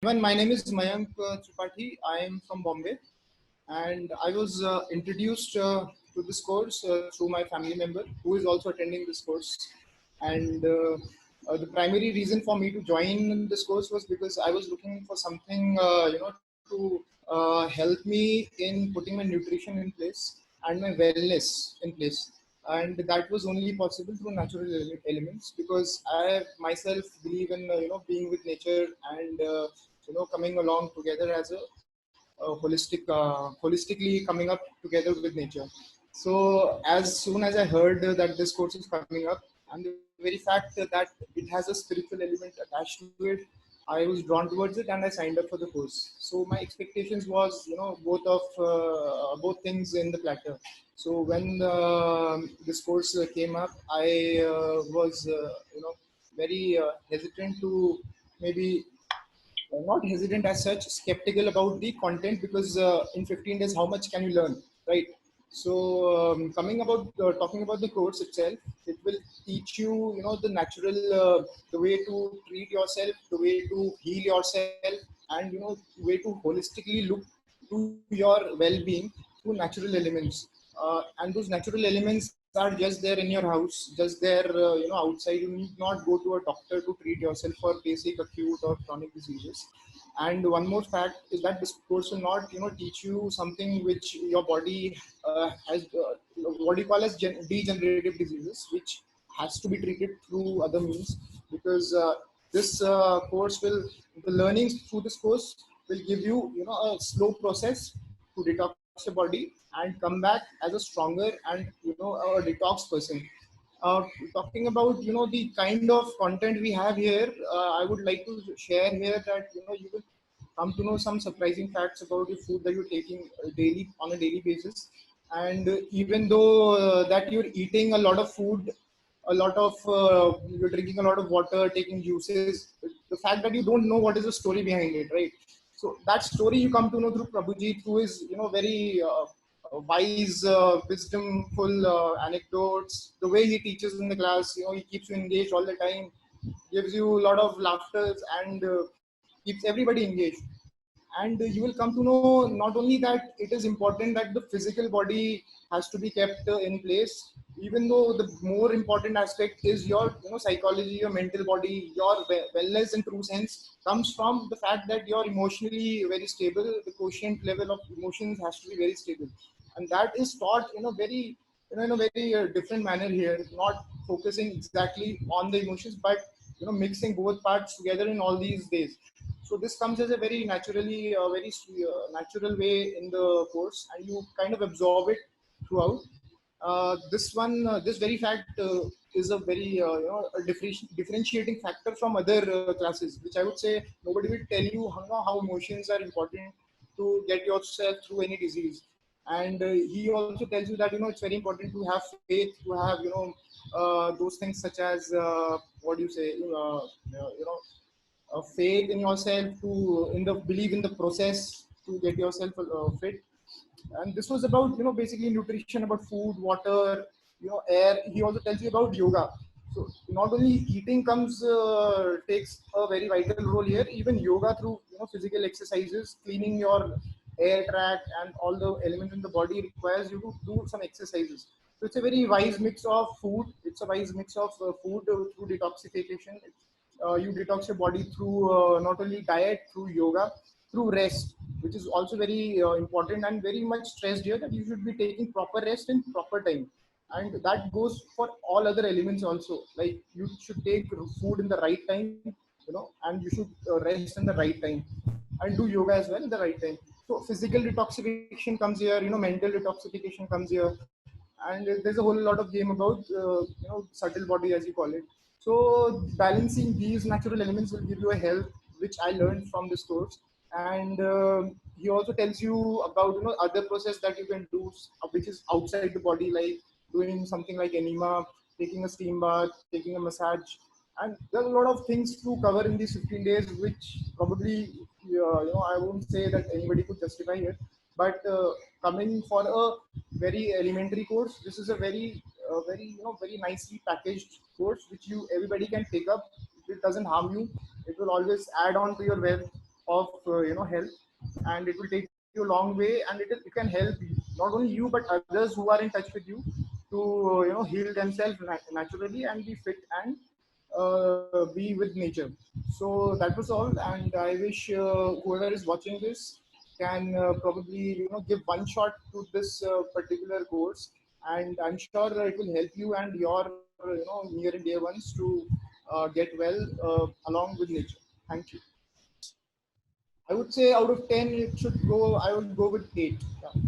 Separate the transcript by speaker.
Speaker 1: My name is Mayank Tripathi. I am from Bombay, and I was introduced to this course through my family member who is also attending this course. And the primary reason for me to join this course was because I was looking for something, to help me in putting my nutrition in place and my wellness in place. And that was only possible through natural elements because I myself believe in being with nature and coming along together as holistically coming up together with nature. So as soon as I heard that this course is coming up, and the very fact that it has a spiritual element attached to it, I was drawn towards it and I signed up for the course. So my expectations was both things in the platter. So when this course came up, I was very hesitant to maybe not hesitant as such, skeptical about the content because in 15 days, how much can you learn, right? So coming about talking about the course itself, it will teach you, the natural, the way to treat yourself, the way to heal yourself, and way to holistically look to your well-being through natural elements. And those natural elements are just there in your house, just there, outside. You need not go to a doctor to treat yourself for basic, acute, or chronic diseases. And one more fact is that this course will not, teach you something which your body has, what do you call as degenerative diseases, which has to be treated through other means. Because this course will, the learnings through this course will give you, a slow process to detox your body and come back as a stronger and a detox person. uh, Talking about the kind of content we have here, I would like to share here that you will come to know some surprising facts about the food that you're taking daily on a daily basis. And even though that you're eating a lot of food, a lot of you're drinking a lot of water, taking juices, the fact that you don't know what is the story behind it, right? So that story you come to know through Prabhuji, through his very wise, wisdomful anecdotes, the way he teaches in the class. He keeps you engaged all the time, gives you a lot of laughter, and keeps everybody engaged. And you will come to know not only that it is important that the physical body has to be kept in place, even though the more important aspect is your psychology, your mental body, your wellness in true sense comes from the fact that you're emotionally very stable. The quotient level of emotions has to be very stable, and that is taught in a very in a very different manner here, not focusing exactly on the emotions, but mixing both parts together in all these days. So this comes as a very naturally, very natural way in the course, and you kind of absorb it throughout. This very fact is a very a differentiating factor from other classes, which I would say nobody will tell you how emotions are important to get yourself through any disease. And he also tells you that it's very important to have faith, to have those things such as what do you say, faith in yourself, to in the believe in the process to get yourself fit. And this was about basically nutrition, about food, water, air. He also tells you about yoga. So not only eating comes takes a very vital role here, even yoga through physical exercises, cleaning your air tract and all the elements in the body requires you to do some exercises. So it's a very wise mix of food. It's a wise mix of food through detoxification. You detox your body through not only diet, through yoga, through rest, which is also very important and very much stressed here, that you should be taking proper rest in proper time. And that goes for all other elements also, like you should take food in the right time, and you should rest in the right time and do yoga as well in the right time. So physical detoxification comes here, mental detoxification comes here. And there's a whole lot of game about subtle body, as you call it. So balancing these natural elements will give you a health, which I learned from this course. And he also tells you about other process that you can do, which is outside the body, like doing something like enema, taking a steam bath, taking a massage. And there are a lot of things to cover in these 15 days, which probably I won't say that anybody could justify it. But coming for a very elementary course, this is a very nicely packaged course which you everybody can pick up. It doesn't harm you. It will always add on to your wealth. of health, and it will take you a long way, and it can help not only you but others who are in touch with you to heal themselves naturally and be fit and be with nature. So that was all, and I wish whoever is watching this can probably give one shot to this particular course, and I'm sure it will help you and your near and dear ones to get well along with nature. Thank you. I would say out of 10, it should go. I would go with 8. Yeah.